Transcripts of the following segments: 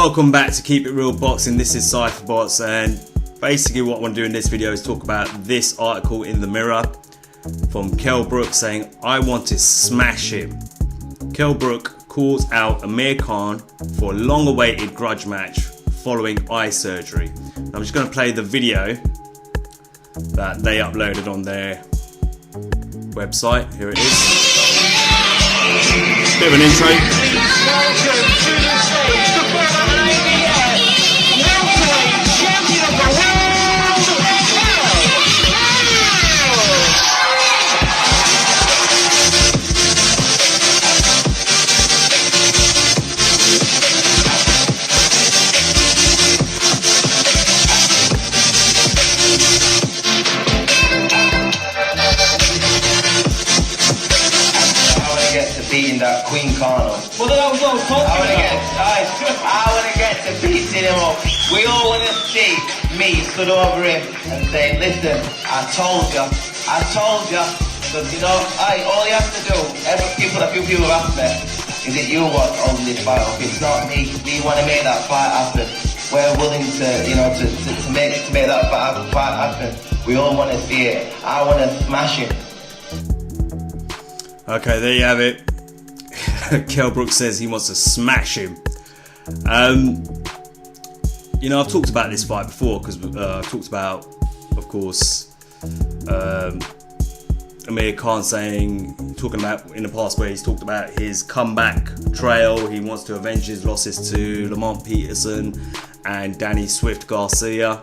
Welcome back to Keep It Real Boxing. This is Cypherbots, and basically what I want to do in this video is talk about this article in the Mirror from Kell Brook saying, I want to smash him. Kell Brook calls out Amir Khan for a long-awaited grudge match following eye surgery. I'm just going to play the video that they uploaded on their website. Here it is. Bit of an intro. Beating that Queen Carno. Well, that was what I was talking about. I want to get to beating him up. We all want to see me stood over him and saying, listen, I told you. Because, you know, all you have to do, a few people have asked me, is it you what's holding this fight up? It's not me. We want to make that fight happen. We're willing to, you know, to make that fight happen. We all want to see it. I want to smash him. Okay, there you have it. Kell Brook says he wants to smash him. You know, I've talked about this fight before because I've talked about, of course, Amir Khan talking about in the past where he's talked about his comeback trail. He wants to avenge his losses to Lamont Peterson and Danny Swift Garcia.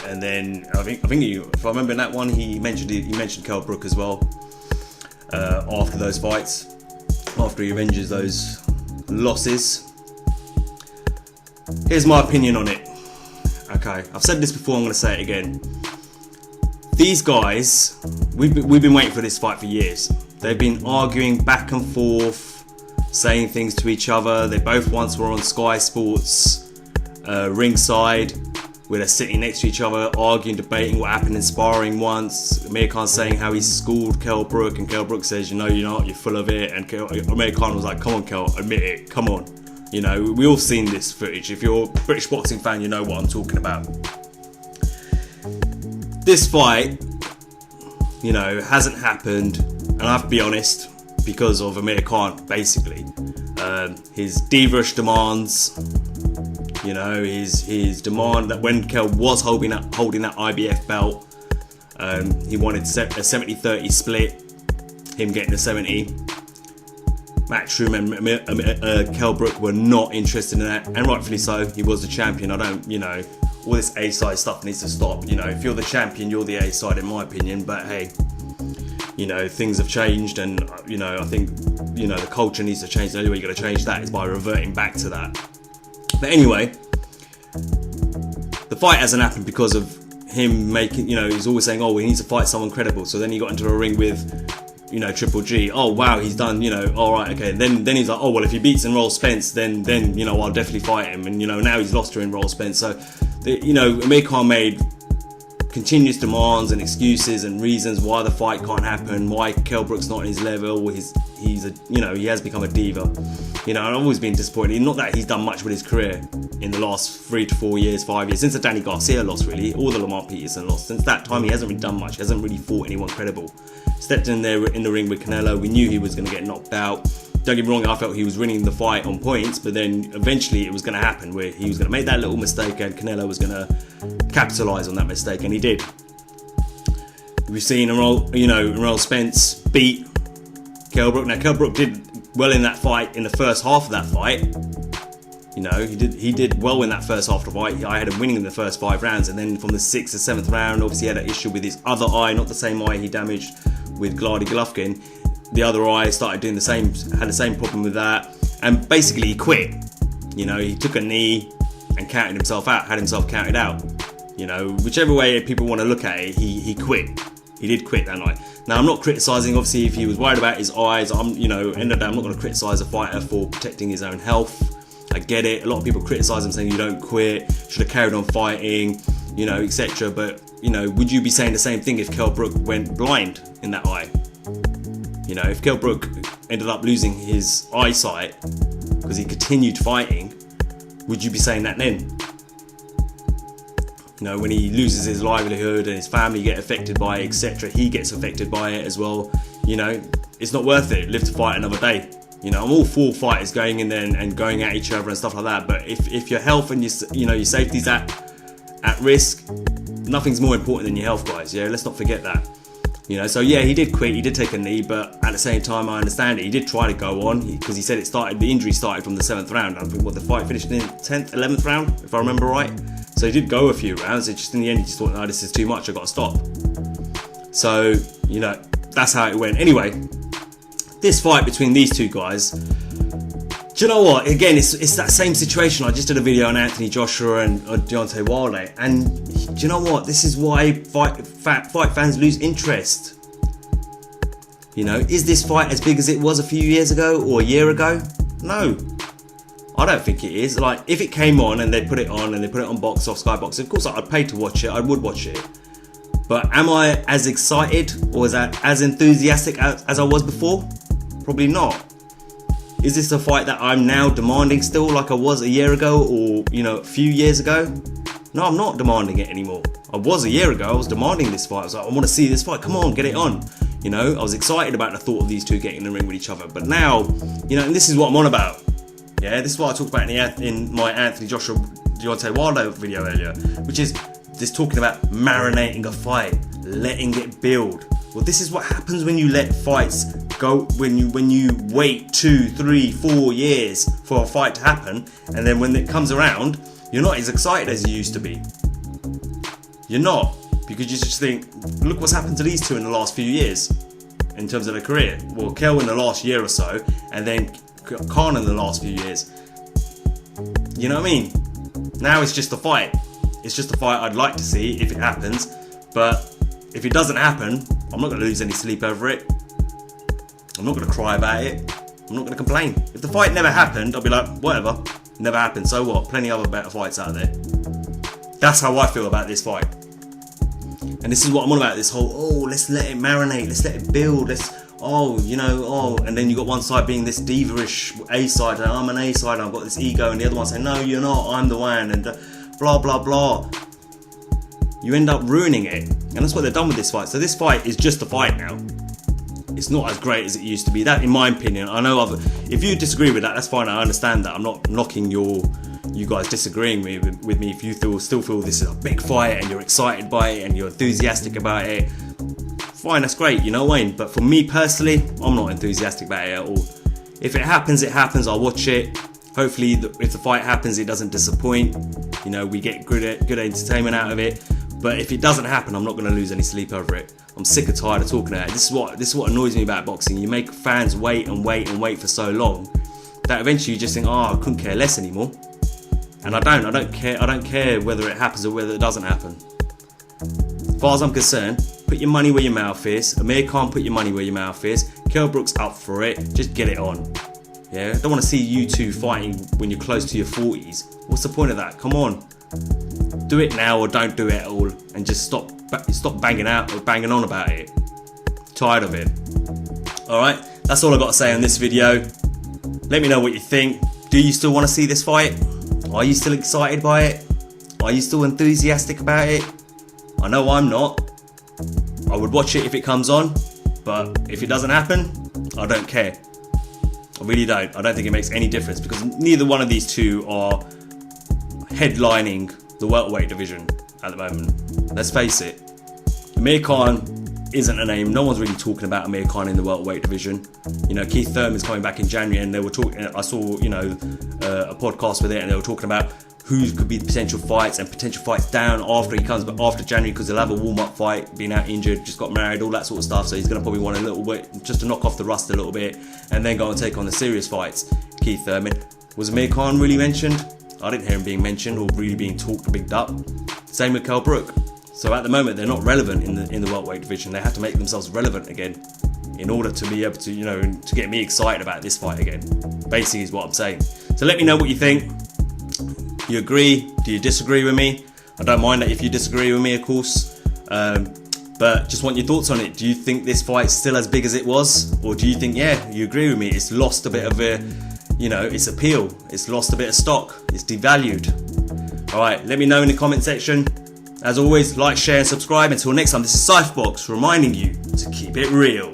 And then I think if I remember in that one, he mentioned Kell Brook as well. After those fights, after he avenges those losses. Here's my opinion on it. Okay, I've said this before, I'm going to say it again. These guys, we've been waiting for this fight for years. They've been arguing back and forth, saying things to each other. They both once were on Sky Sports ringside, where they're sitting next to each other, arguing, debating what happened in sparring once. Amir Khan saying how he schooled Kell Brook, and Kell Brook says, you know, you're not, you're full of it. And Amir Khan was like, come on, Kell, admit it, come on. You know, we all seen this footage. If you're a British boxing fan, you know what I'm talking about. This fight, you know, hasn't happened, and I have to be honest, because of Amir Khan, basically. His divish demands. You know, his demand that when Kell was holding that IBF belt, he wanted a 70-30 split, him getting the 70. Matchroom and Kell Brook were not interested in that, and rightfully so. He was the champion. I don't, you know, all this A-side stuff needs to stop. You know, if you're the champion, you're the A-side, in my opinion. But hey, you know, things have changed, and you know, I think, you know, the culture needs to change. The only way you're going to change that is by reverting back to that. But anyway, the fight hasn't happened because of him making, you know, he's always saying, oh, he needs to fight someone credible. So then he got into a ring with, you know, Triple G. Oh, wow, he's done, you know, all right, okay. Then he's like, oh, well, if he beats Errol Spence, then you know, I'll definitely fight him. And, you know, now he's lost to Errol Spence. So, you know, Amir Khan made continuous demands and excuses and reasons why the fight can't happen, why Kell Brook's not on his level. He's a, you know, he has become a diva. You know, I've always been disappointed. Not that he's done much with his career in the last 3 to 4 years, 5 years, since the Danny Garcia loss, really, or the Lamont Peterson loss. Since that time, he hasn't really done much. He hasn't really fought anyone credible. Stepped in there in the ring with Canelo. We knew he was going to get knocked out. Don't get me wrong, I felt he was winning the fight on points, but then eventually it was going to happen where he was going to make that little mistake and Canelo was going to capitalise on that mistake, and he did. We've seen Errol Spence beat Kell Brook. Now, Kell Brook did well in that fight, in the first half of that fight. You know, he did well in that first half of the fight. I had him winning in the first 5 rounds, and then from the 6th to 7th round, obviously he had an issue with his other eye, not the same eye he damaged with Glady Golovkin. The other eye started doing had the same problem with that, and basically he quit. You know, he took a knee and counted himself out, had himself counted out. You know, whichever way people want to look at it, he quit. He did quit that night. Now, I'm not criticising, obviously, if he was worried about his eyes. You know, end of the day, I'm not going to criticise a fighter for protecting his own health. I get it. A lot of people criticise him, saying you don't quit, should have carried on fighting, you know, etc. But, you know, would you be saying the same thing if Kell Brook went blind in that eye? You know, if Kell Brook ended up losing his eyesight because he continued fighting, would you be saying that then? You know, when he loses his livelihood and his family get affected by it, etc., he gets affected by it as well. You know, it's not worth it. Live to fight another day. You know, I'm all for fighters going in there and going at each other and stuff like that. But if your health and your safety's at risk, nothing's more important than your health, guys. Yeah, let's not forget that. You know, so yeah, he did quit. He did take a knee, but at the same time, I understand it. He did try to go on because he said the injury started from the 7th round. I think the fight finished in the 10th, 11th round, if I remember right. So he did go a few rounds. It's just in the end, he just thought, no, this is too much. I got to stop. So, you know, that's how it went. Anyway, this fight between these two guys, do you know what? Again, it's that same situation. I just did a video on Anthony Joshua and Deontay Wilder, and do you know what? This is why fight fans lose interest. You know, is this fight as big as it was a few years ago or a year ago? No, I don't think it is. Like, if it came on and they put it on Box Off, Skybox, of course I'd pay to watch it. I would watch it. But am I as excited or as enthusiastic as I was before? Probably not. Is this a fight that I'm now demanding still like I was a year ago or, you know, a few years ago? No, I'm not demanding it anymore. I was a year ago. I was demanding this fight. I was like, I want to see this fight. Come on, get it on. You know, I was excited about the thought of these two getting in the ring with each other. But now, you know, and this is what I'm on about. Yeah, this is what I talked about in my Anthony Joshua Deontay Wilder video earlier, which is just talking about marinating a fight, letting it build. Well, this is what happens when you let fights go, when you wait 2, 3, 4 years for a fight to happen, and then when it comes around, you're not as excited as you used to be. You're not, because you just think, look what's happened to these two in the last few years in terms of their career. Well, Kell in the last year or so, and then Khan in the last few years. You know what I mean? Now it's just a fight. It's just a fight I'd like to see if it happens, but if it doesn't happen, I'm not going to lose any sleep over it. I'm not going to cry about it. I'm not going to complain. If the fight never happened, I'll be like, whatever, never happened, so what? Plenty of other better fights out there. That's how I feel about this fight. And this is what I'm on about, this whole, let's let it marinate, let's let it build, and then you got one side being this diva-ish A side, and I'm an A side, and I've got this ego, and the other one saying, no, you're not, I'm the one, and blah, blah, blah. You end up ruining it, and that's what they've done with this fight. So this fight is just a fight now. It's not as great as it used to be. That, in my opinion, I know if you disagree with that, that's fine. I understand that. I'm not knocking you guys disagreeing with me. If you still feel this is a big fight and you're excited by it and you're enthusiastic about it, fine, that's great. You know what I mean? But for me personally, I'm not enthusiastic about it at all. If it happens, it happens. I'll watch it. Hopefully, if the fight happens, it doesn't disappoint. You know, we get good entertainment out of it. But if it doesn't happen, I'm not going to lose any sleep over it. I'm sick and tired of talking about it. This is what annoys me about boxing. You make fans wait and wait and wait for so long that eventually you just think, I couldn't care less anymore. And I don't care whether it happens or whether it doesn't happen. As far as I'm concerned, put your money where your mouth is. Amir can't put your money where your mouth is. Kell Brook's up for it. Just get it on. Yeah, I don't want to see you two fighting when you're close to your 40s. What's the point of that? Come on. Do it now or don't do it at all, and just stop banging on about it. Tired of it. Alright, that's all I've got to say on this video. Let me know what you think. Do you still want to see this fight? Are you still excited by it? Are you still enthusiastic about it? I know I'm not. I would watch it if it comes on, but if it doesn't happen, I don't care. I really don't. I don't think it makes any difference, because neither one of these two are headlining the welterweight division at the moment. Let's face it. Amir Khan isn't a name. No one's really talking about Amir Khan in the welterweight division. You know, Keith Thurman's coming back in January, and they were talking. I saw, a podcast with it, and they were talking about who could be the potential fights and potential fights down after he comes back after January, because he'll have a warm-up fight, being out injured, just got married, all that sort of stuff. So he's going to probably want a little bit just to knock off the rust a little bit, and then go and take on the serious fights. Keith Thurman. Was Amir Khan really mentioned? I didn't hear him being mentioned or really being talked or bigged up. Same with Kell Brook. So at the moment, they're not relevant in the welterweight division. They have to make themselves relevant again in order to be able to, to get me excited about this fight again. Basically is what I'm saying. So let me know what you think. Do you agree? Do you disagree with me? I don't mind that if you disagree with me, of course. But just want your thoughts on it. Do you think this fight's still as big as it was? Or do you think, yeah, you agree with me, it's lost a bit of you know, its appeal. It's lost a bit of stock. It's devalued. Alright, let me know in the comment section. As always, like, share and subscribe. Until next time, this is Cypherbox reminding you to keep it real.